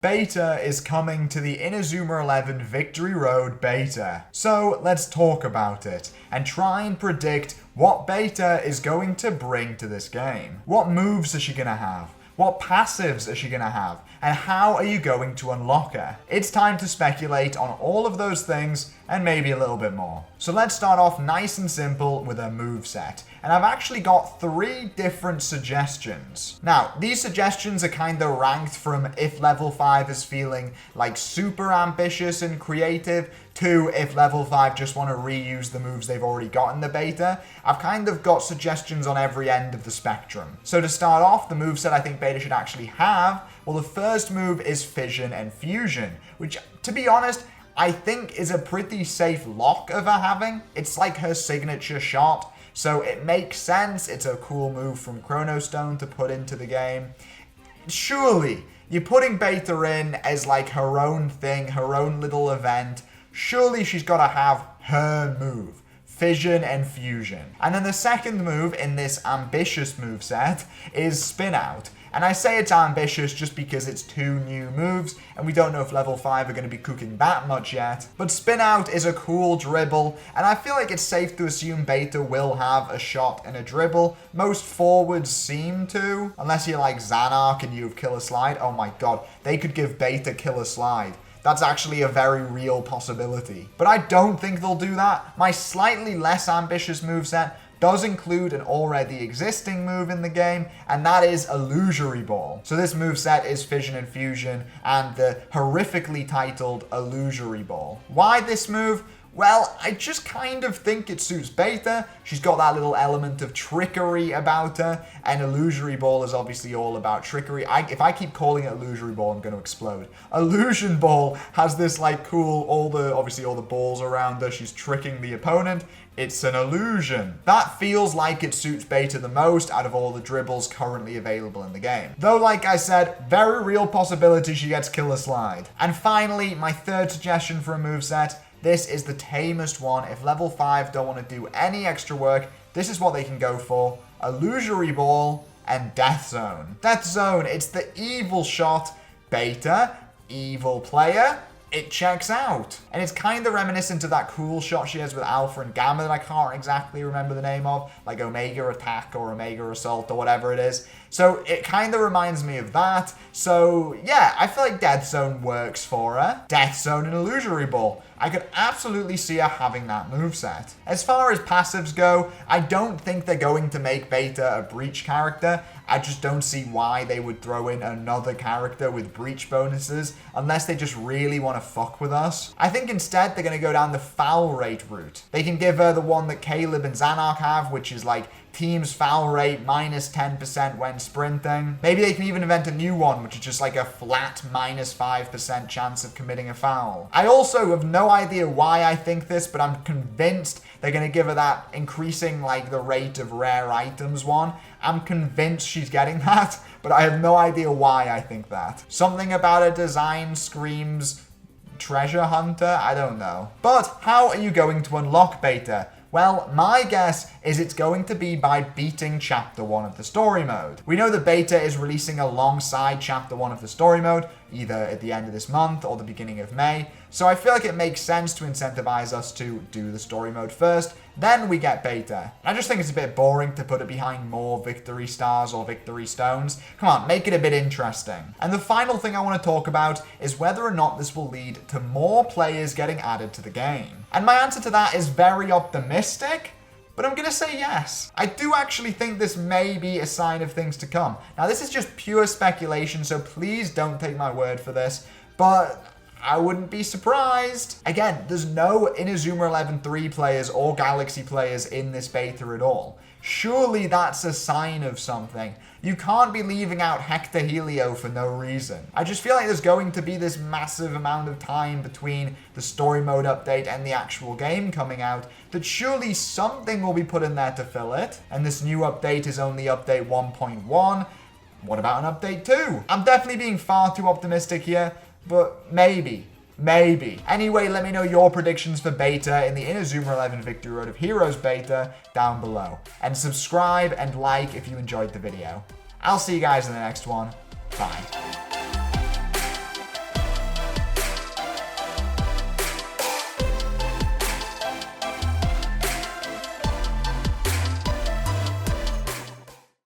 Beta is coming to the Inazuma 11 Victory Road beta. So let's talk about it and try and predict what beta is going to bring to this game. What moves is she going to have? What passives is she going to have? And how are you going to unlock her? It's time to speculate on all of those things and maybe a little bit more. So let's start off nice and simple with her moveset. And I've actually got 3 different suggestions. Now, these suggestions are kind of ranked from if level 5 is feeling like super ambitious and creative to if level 5 just want to reuse the moves they've already got in the beta. I've kind of got suggestions on every end of the spectrum. So to start off, the moveset I think beta should actually have, well, the first move is Fission and Fusion, which, to be honest, I think is a pretty safe lock of her having. It's like her signature shot, so it makes sense. It's a cool move from Chrono to put into the game. Surely, you're putting beta in as like her own thing, her own little event. Surely she's got to have her move. Fission and Fusion. And then the second move in this ambitious moveset is Spin Out. And I say it's ambitious just because it's 2 new moves, and we don't know if level 5 are going to be cooking that much yet. But Spin Out is a cool dribble, and I feel like it's safe to assume beta will have a shot and a dribble. Most forwards seem to, unless you're like Xanark and you have Killer Slide. Oh my god, they could give beta Killer Slide. That's actually a very real possibility. But I don't think they'll do that. My slightly less ambitious moveset does include an already existing move in the game, and that is Illusory Ball. So this moveset is Fission and Fusion, and the horrifically titled Illusory Ball. Why this move? Well, I just kind of think it suits beta. She's got that little element of trickery about her, and Illusory Ball is obviously all about trickery. If I keep calling it Illusory Ball, I'm going to explode. Illusion Ball has this like cool, obviously all the balls around her. She's tricking the opponent. It's an illusion. That feels like it suits beta the most out of all the dribbles currently available in the game. Though, like I said, very real possibility she gets Killer Slide. And finally, my third suggestion for a moveset. This is the tamest one. If level 5 don't want to do any extra work, this is what they can go for. Illusory Ball and Death Zone. Death Zone, it's the evil shot. Beta, evil player. It checks out. And it's kind of reminiscent of that cool shot she has with Alpha and Gamma that I can't exactly remember the name of, like Omega Attack or Omega Assault or whatever it is. So it kind of reminds me of that. So yeah, I feel like Death Zone works for her. Death Zone and Illusory Ball. I could absolutely see her having that moveset. As far as passives go, I don't think they're going to make beta a breach character. I just don't see why they would throw in another character with breach bonuses unless they just really want to fuck with us. I think instead they're going to go down the foul rate route. They can give her the one that Caleb and Xanark have, which is like team's foul rate minus 10% when sprinting. Maybe they can even invent a new one, which is just like a flat minus 5% chance of committing a foul. I also have no idea why I think this, but I'm convinced they're going to give her that increasing like the rate of rare items one. I'm convinced she's getting that, but I have no idea why I think that. Something about her design screams treasure hunter? I don't know. But how are you going to unlock beta? Well, my guess is it's going to be by beating Chapter 1 of the story mode. We know that beta is releasing alongside Chapter 1 of the story mode, either at the end of this month or the beginning of May. So I feel like it makes sense to incentivize us to do the story mode first, then we get beta. I just think it's a bit boring to put it behind more victory stars or victory stones. Come on, make it a bit interesting. And the final thing I want to talk about is whether or not this will lead to more players getting added to the game. And my answer to that is very optimistic, but I'm going to say yes. I do actually think this may be a sign of things to come. Now, this is just pure speculation, so please don't take my word for this, but I wouldn't be surprised. Again, there's no Inazuma 11 3 players or Galaxy players in this beta at all. Surely that's a sign of something. You can't be leaving out Hector Helio for no reason. I just feel like there's going to be this massive amount of time between the story mode update and the actual game coming out that surely something will be put in there to fill it. And this new update is only update 1.1. What about an update 2? I'm definitely being far too optimistic here, but maybe. Anyway, let me know your predictions for beta in the Inazuma 11 Victory Road of Heroes beta down below. And subscribe and like if you enjoyed the video. I'll see you guys in the next one. Bye.